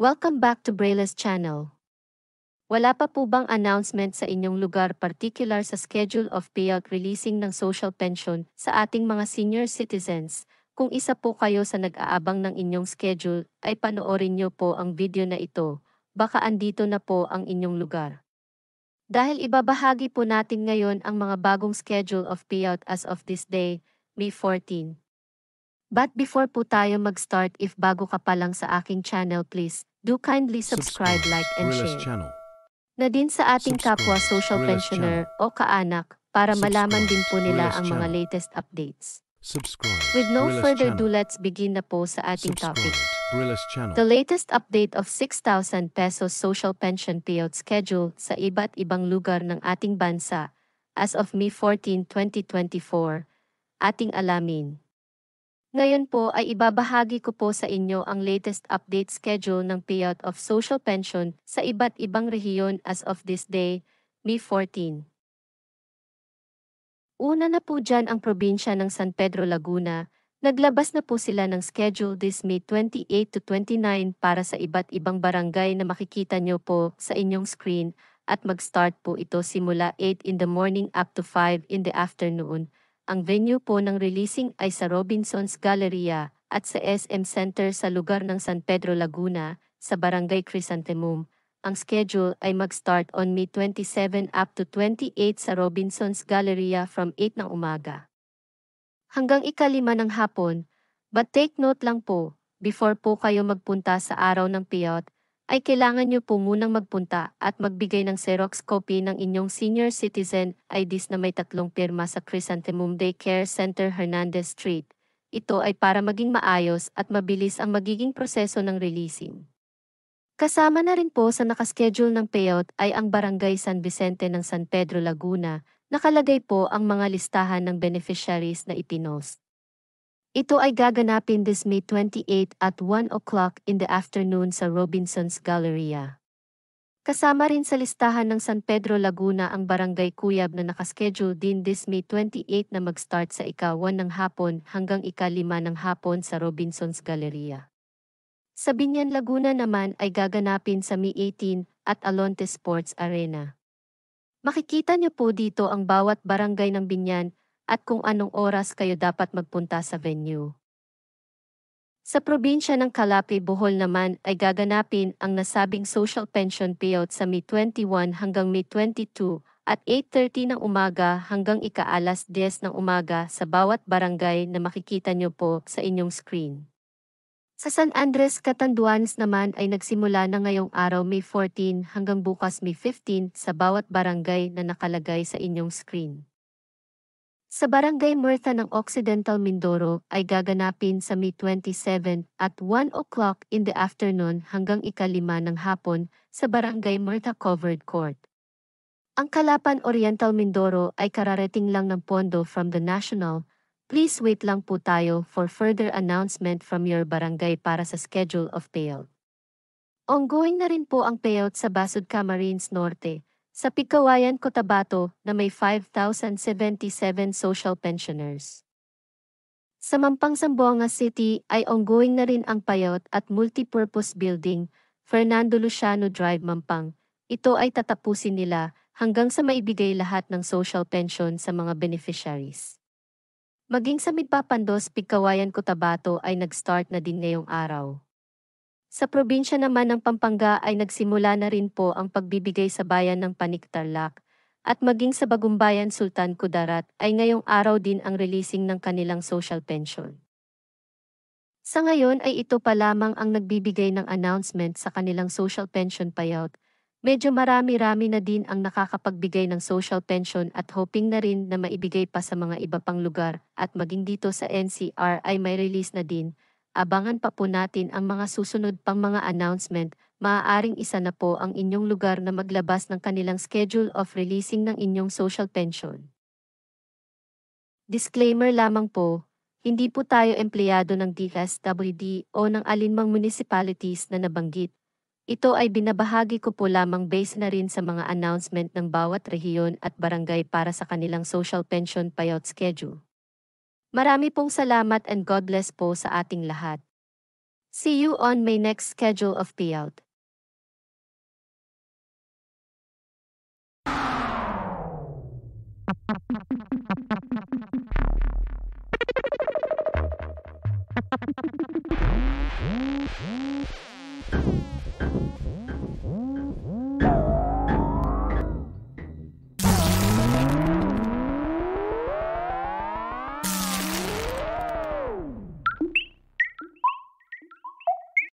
Welcome back to Braille's channel. Wala pa po bang announcement sa inyong lugar particular sa schedule of payout releasing ng social pension sa ating mga senior citizens? Kung isa po kayo sa nag-aabang ng inyong schedule, ay panoorin niyo po ang video na ito. Baka andito na po ang inyong lugar. Dahil ibabahagi po natin ngayon ang mga bagong schedule of payout as of this day, May 14. But before po tayo mag-start, if bago ka pa lang sa aking channel, please do kindly subscribe, like and Brilla's share channel. na din sa ating kapwa Subscribe social Brilla's pensioner channel. o kaanak para malaman din po nila Brilla's ang mga channel. latest updates. Subscribe With no Brilla's further ado, channel. let's begin na po sa ating topic. Subscribe Brilla's channel. The latest update of 6,000 pesos social pension payout schedule sa iba't ibang lugar ng ating bansa as of May 14, 2024, ating alamin. Ngayon po ay ibabahagi ko po sa inyo ang latest update schedule ng payout of social pension sa iba't ibang rehiyon as of this day, May 14. Una na po dyan ang probinsya ng San Pedro Laguna. Naglabas na po sila ng schedule this May 28 to 29 para sa iba't ibang barangay na makikita nyo po sa inyong screen at mag-start po ito simula 8 in the morning up to 5 in the afternoon. Ang venue po ng releasing ay sa Robinson's Galleria at sa SM Center sa lugar ng San Pedro Laguna, sa Barangay Crisantemum. Ang schedule ay mag-start on May 27 up to 28 sa Robinson's Galleria from 8 ng umaga hanggang 5 ng hapon. But take note lang po, before po kayo magpunta sa araw ng payout, ay kailangan nyo po munang magpunta at magbigay ng Xerox copy ng inyong senior citizen IDs na may 3 pirma sa Crisantemum Daycare Center, Hernandez Street. Ito ay para maging maayos at mabilis ang magiging proseso ng releasing. Kasama na rin po sa nakaschedule ng payout ay ang Barangay San Vicente ng San Pedro, Laguna. Nakalagay po ang mga listahan ng beneficiaries na ipinost. Ito ay gaganapin this May 28 at 1 o'clock in the afternoon sa Robinson's Galleria. Kasama rin sa listahan ng San Pedro, Laguna ang Barangay Cuyab na nakaschedule din this May 28 na mag-start sa ika-1 ng hapon hanggang ika-5 ng hapon sa Robinson's Galleria. Sa Binyan, Laguna naman ay gaganapin sa May 18 at Alonte Sports Arena. Makikita niyo po dito ang bawat barangay ng Binyan at kung anong oras kayo dapat magpunta sa venue. Sa probinsya ng Calape, Bohol naman ay gaganapin ang nasabing social pension payout sa May 21 hanggang May 22 at 8:30 ng umaga hanggang ika-alas 10 ng umaga sa bawat barangay na makikita niyo po sa inyong screen. Sa San Andres, Catanduanes naman ay nagsimula na ngayong araw May 14 hanggang bukas May 15 sa bawat barangay na nakalagay sa inyong screen. Sa Barangay Murta ng Occidental Mindoro ay gaganapin sa May 27 at 1 o'clock in the afternoon hanggang ika-5 ng hapon sa Barangay Murta Covered Court. Ang Calapan Oriental Mindoro ay kararating lang ng pondo from the national. Please wait lang po tayo for further announcement from your barangay para sa schedule of payout. Ongoing na rin po ang payout sa Basud Camarines Norte, sa Pigcawayan, Cotabato na may 5,077 social pensioners. Sa Mampang, Zamboanga City ay ongoing na rin ang payout at multipurpose building, Fernando Luciano Drive, Mampang. Ito ay tatapusin nila hanggang sa maibigay lahat ng social pension sa mga beneficiaries. Maging sa Midpapandos, Pigcawayan, Cotabato ay nag-start na din ngayong araw. Sa probinsya naman ng Pampanga ay nagsimula na rin po ang pagbibigay sa bayan ng Panik, Tarlac, at maging sa Bagumbayan, Sultan Kudarat ay ngayong araw din ang releasing ng kanilang social pension. Sa ngayon ay ito pa lamang ang nagbibigay ng announcement sa kanilang social pension payout. Medyo marami-rami na din ang nakakapagbigay ng social pension at hoping na rin na maibigay pa sa mga iba pang lugar at maging dito sa NCR ay may release na din. Abangan pa po natin ang mga susunod pang mga announcement. Maaaring isa na po ang inyong lugar na maglabas ng kanilang schedule of releasing ng inyong social pension. Disclaimer lamang po, hindi po tayo empleyado ng DSWD o ng alinmang municipalities na nabanggit. Ito ay binabahagi ko po lamang base na rin sa mga announcement ng bawat rehiyon at barangay para sa kanilang social pension payout schedule. Marami pong salamat and God bless po sa ating lahat. See you on my next schedule of payout.